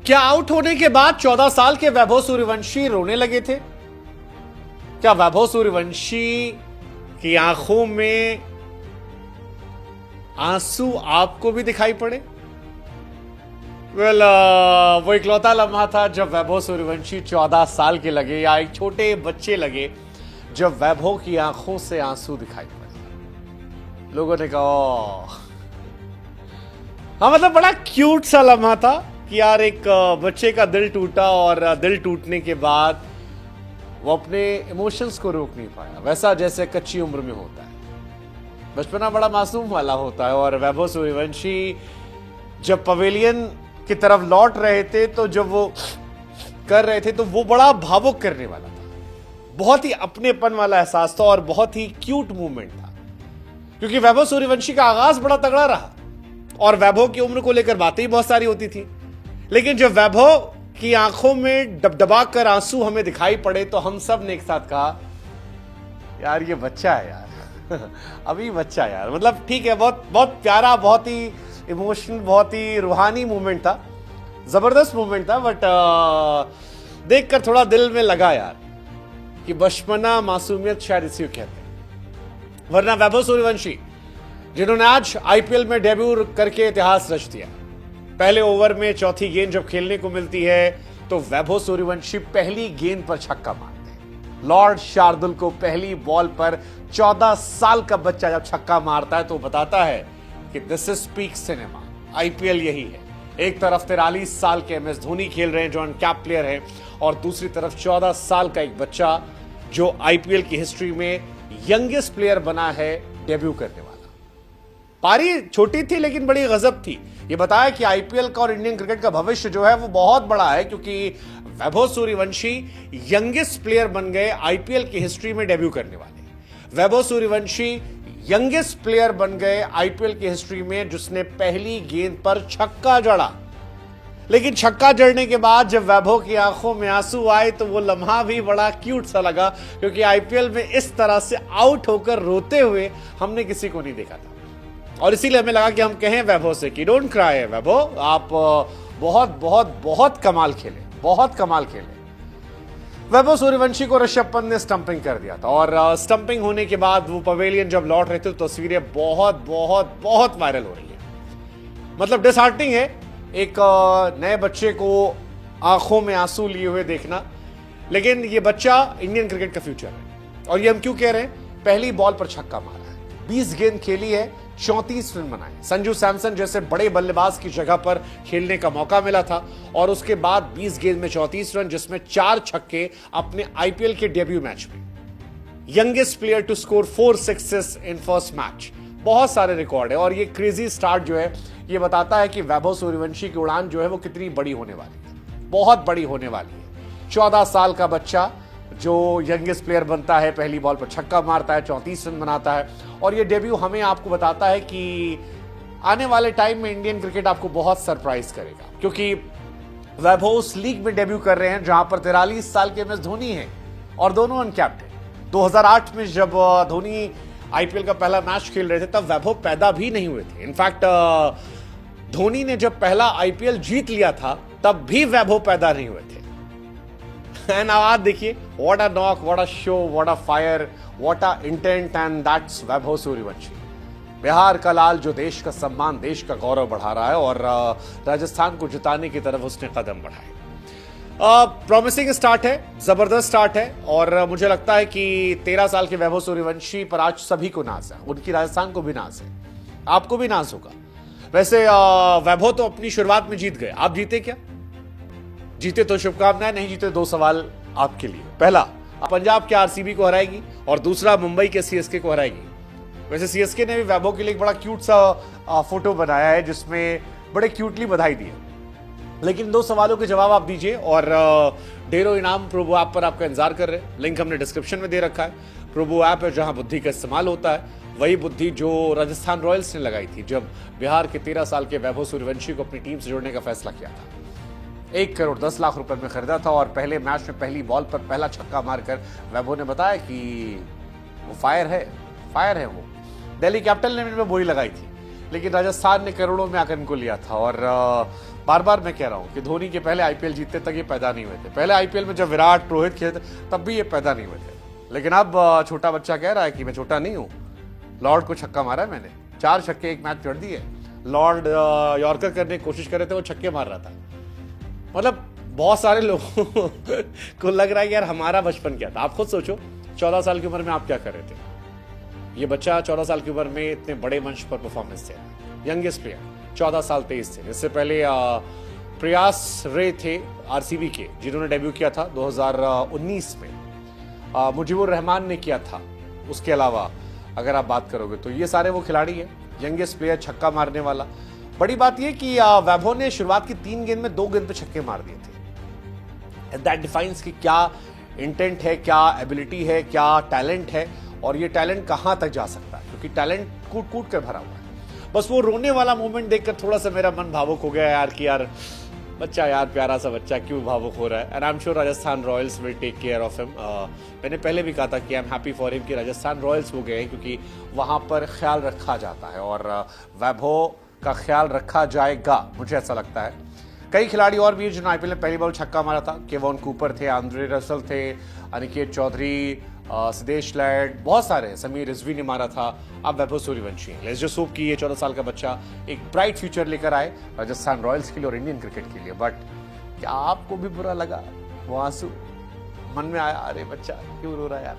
क्या आउट होने के बाद 14 साल के वैभव सूर्यवंशी रोने लगे थे? क्या वैभव सूर्यवंशी की आंखों में आंसू आपको भी दिखाई पड़े? वो इकलौता लम्हा था जब वैभव सूर्यवंशी 14 साल के लगे, या एक छोटे बच्चे लगे जब वैभव की आंखों से आंसू दिखाई पड़े। लोगों ने कहा हाँ, मतलब बड़ा क्यूट सा लम्हा था कि यार एक बच्चे का दिल टूटा, और दिल टूटने के बाद वो अपने इमोशंस को रोक नहीं पाया, वैसा जैसे कच्ची उम्र में होता है। बचपना बड़ा मासूम वाला होता है, और वैभव सूर्यवंशी जब पवेलियन की तरफ लौट रहे थे तो जब वो कर रहे थे तो वो बड़ा भावुक करने वाला था। बहुत ही अपनेपन वाला एहसास था और बहुत ही क्यूट मूवमेंट था, क्योंकि वैभव सूर्यवंशी का आगाज बड़ा तगड़ा रहा और वैभव की उम्र को लेकर बातें ही बहुत सारी होती थी। लेकिन जब वैभव की आंखों में डबडबा कर आंसू हमें दिखाई पड़े तो हम सब ने एक साथ कहा यार ये बच्चा है यार अभी बच्चा यार, मतलब ठीक है, बहुत बहुत प्यारा, बहुत ही इमोशनल, बहुत ही रूहानी मूवमेंट था, जबरदस्त मूवमेंट था। बट देखकर थोड़ा दिल में लगा यार कि बचपना, मासूमियत शायद इसी को कहते हैं। वरना वैभव सूर्यवंशी जिन्होंने आज आईपीएल में डेब्यू करके इतिहास रच दिया, पहले ओवर में चौथी गेंद जब खेलने को मिलती है तो वैभव सूर्यवंशी पहली गेंद पर छक्का मारते हैं। लॉर्ड शार्दुल को पहली बॉल पर 14 साल का बच्चा जब छक्का मारता है तो बताता है कि this is peak cinema. IPL यही है, एक तरफ 43 साल के एमएस धोनी खेल रहे हैं जो अनकैप प्लेयर है, और दूसरी तरफ 14 साल का एक बच्चा जो आईपीएल की हिस्ट्री में यंगेस्ट प्लेयर बना है डेब्यू करने वाला। पारी छोटी थी लेकिन बड़ी गजब थी। ये बताया कि आईपीएल का और इंडियन क्रिकेट का भविष्य जो है वो बहुत बड़ा है, क्योंकि वैभव सूर्यवंशी यंगेस्ट प्लेयर बन गए आईपीएल की हिस्ट्री में डेब्यू करने वाले। वैभव सूर्यवंशी यंगेस्ट प्लेयर बन गए आईपीएल की हिस्ट्री में जिसने पहली गेंद पर छक्का जड़ा। लेकिन छक्का जड़ने के बाद जब वैभव की आंखों में आंसू आए तो वो लम्हा भी बड़ा क्यूट सा लगा, क्योंकि आईपीएल में इस तरह से आउट होकर रोते हुए हमने किसी को नहीं देखा था। और इसीलिए हमें लगा कि हम कहें वैभव से कि डोंट क्राई वैभव, आप बहुत बहुत बहुत कमाल खेले, बहुत कमाल खेले। वैभव सूर्यवंशी को ऋषभ पंत ने स्टंपिंग कर दिया था, और स्टंपिंग होने के बाद वो पवेलियन जब लौट रहे थे तो तस्वीरें बहुत बहुत बहुत वायरल हो रही है। मतलब डिसहार्टनिंग है एक नए बच्चे को आंखों में आंसू लिए हुए देखना, लेकिन ये बच्चा इंडियन क्रिकेट का फ्यूचर है। और ये हम क्यों कह रहे हैं? पहली बॉल पर छक्का मारा है, 20 गेंद खेली है, 34 रन बनाए। संजू सैमसन जैसे बड़े बल्लेबाज की जगह पर खेलने का मौका मिला था, और उसके बाद 20 गेंद में 34 रन, जिसमें 4 छक्के अपने आईपीएल के डेब्यू मैच में। Youngest player to score 4 sixes in first match. बहुत सारे रिकॉर्ड है, और ये क्रेजी स्टार्ट जो है ये बताता है कि वैभव सूर्यवंशी की उड़ान जो है वो कितनी बड़ी होने वाली है, बहुत बड़ी होने वाली है। 14 साल का बच्चा जो यंगेस्ट प्लेयर बनता है, पहली बॉल पर छक्का मारता है, 34 रन बनाता है, और ये डेब्यू हमें आपको बताता है कि आने वाले टाइम में इंडियन क्रिकेट आपको बहुत सरप्राइज करेगा, क्योंकि वैभव उस लीग में डेब्यू कर रहे हैं जहां पर 43 साल के एमएस धोनी हैं और दोनों अनकैप्ड हैं। 2008 में जब धोनी आईपीएल का पहला मैच खेल रहे थे तब वैभव पैदा भी नहीं हुए थे। इनफैक्ट धोनी ने जब पहला आईपीएल जीत लिया था तब भी वैभव पैदा नहीं हुए थे। एंड आज देखिए, what a knock, what a show, what a fire, what a intent, and that's Vaibhav Suryavanshi. Bihar का लाल जो देश का सम्मान, देश का गौरव बढ़ा रहा है, और राजस्थान को जिताने की तरफ उसने कदम बढ़ाए। प्रॉमिसिंग स्टार्ट है, जबरदस्त स्टार्ट है, और मुझे लगता है कि 13 साल के वैभव सूर्यवंशी पर आज सभी को नाज है, उनकी राजस्थान को भी नाज है, आपको भी नाज होगा। वैसे वैभव तो अपनी शुरुआत में जीत गए, आप जीते क्या? जीते तो शुभकामनाएं, नहीं जीते 2 सवाल आपके लिए। पहला, पंजाब के आरसीबी को हराएगी, और दूसरा मुंबई के सीएसके को हराएगी। वैसे सीएसके ने भी वैभव के लिए एक बड़ा क्यूट सा फोटो बनाया है जिसमें बड़े क्यूटली बधाई दी है। लेकिन 2 सवालों के जवाब आप दीजिए, और ढेरों इनाम प्रोबो ऐप पर आपका इंतजार कर रहे हैं। लिंक हमने डिस्क्रिप्शन में दे रखा है। प्रोबो ऐप है जहां बुद्धि का इस्तेमाल होता है, वही बुद्धि जो राजस्थान रॉयल्स ने लगाई थी जब बिहार के 13 साल के वैभव सूर्यवंशी को अपनी टीम से जोड़ने का फैसला किया था। 1 करोड़ 10 लाख रुपए में खरीदा था, और पहले मैच में पहली बॉल पर पहला छक्का मारकर वैभव ने बताया कि वो फायर है वो। दिल्ली कैपिटल ने भी बोली लगाई थी लेकिन राजस्थान ने करोड़ों में आकर इनको लिया था। और बार बार मैं कह रहा हूं कि धोनी के पहले आईपीएल जीतते तक ये पैदा नहीं हुए थे। पहले आईपीएल में जब विराट रोहित खेलते तब भी ये पैदा नहीं हुए थे। लेकिन अब छोटा बच्चा कह रहा है कि मैं छोटा नहीं हूं, लॉर्ड को छक्का मारा है मैंने, 4 छक्के एक मैच चढ़ दिए। लॉर्ड यॉर्कर करने की कोशिश कर रहे थे, वो छक्के मार रहा था। मतलब बहुत सारे लोगों को लग रहा है कि यार हमारा बचपन क्या था। आप खुद सोचो, 14 साल की उम्र में आप क्या कर रहे थे। ये बच्चा 14 साल की उम्र में इतने बड़े मंच पर परफॉर्मेंस थे, यंगेस्ट प्लेयर 14 साल 23 थे। इससे पहले प्रयास रे थे आरसीबी के, जिन्होंने डेब्यू किया था 2019 में। मुजीबुर रहमान ने किया था। उसके अलावा अगर आप बात करोगे तो ये सारे वो खिलाड़ी हैं, यंगेस्ट प्लेयर, छक्का मारने वाला। बड़ी बात यह कि वैभव ने शुरुआत की 3 गेंद में 2 गेंद पे छक्के मार दिए थे। दैट डिफाइंस कि क्या इंटेंट है, क्या एबिलिटी है, क्या टैलेंट है, और ये टैलेंट कहां तक जा सकता है, क्योंकि टैलेंट कूट कूट कर भरा हुआ है। बस वो रोने वाला मोमेंट देखकर थोड़ा सा मेरा मन भावुक हो गया यार, कि यार बच्चा, यार प्यारा सा बच्चा क्यों भावुक हो रहा है। And I am sure Rajasthan Royals will take care of him. मैंने पहले भी कहा था कि I am happy for him कि राजस्थान रॉयल्स वो गए, क्योंकि वहां पर ख्याल रखा जाता है और वैभव का ख्याल रखा जाएगा, मुझे ऐसा लगता है। कई खिलाड़ी और भी जिन्होंने आईपीएल में पहली बार छक्का मारा था। केवॉन कूपर थे, आंद्रे रसल थे, अनिकेत चौधरी, सिद्धेश लैड, बहुत सारे, समीर रिजवी ने मारा था। अब वैभव सूर्यवंशी हैं। लेट्स जस्ट होप कि ये 14 साल का बच्चा एक ब्राइट फ्यूचर लेकर आए राजस्थान रॉयल्स के लिए और इंडियन क्रिकेट के लिए। बट क्या आपको भी बुरा लगा, वो आंसू मन में आया, अरे बच्चा क्यों रो रहा है यार।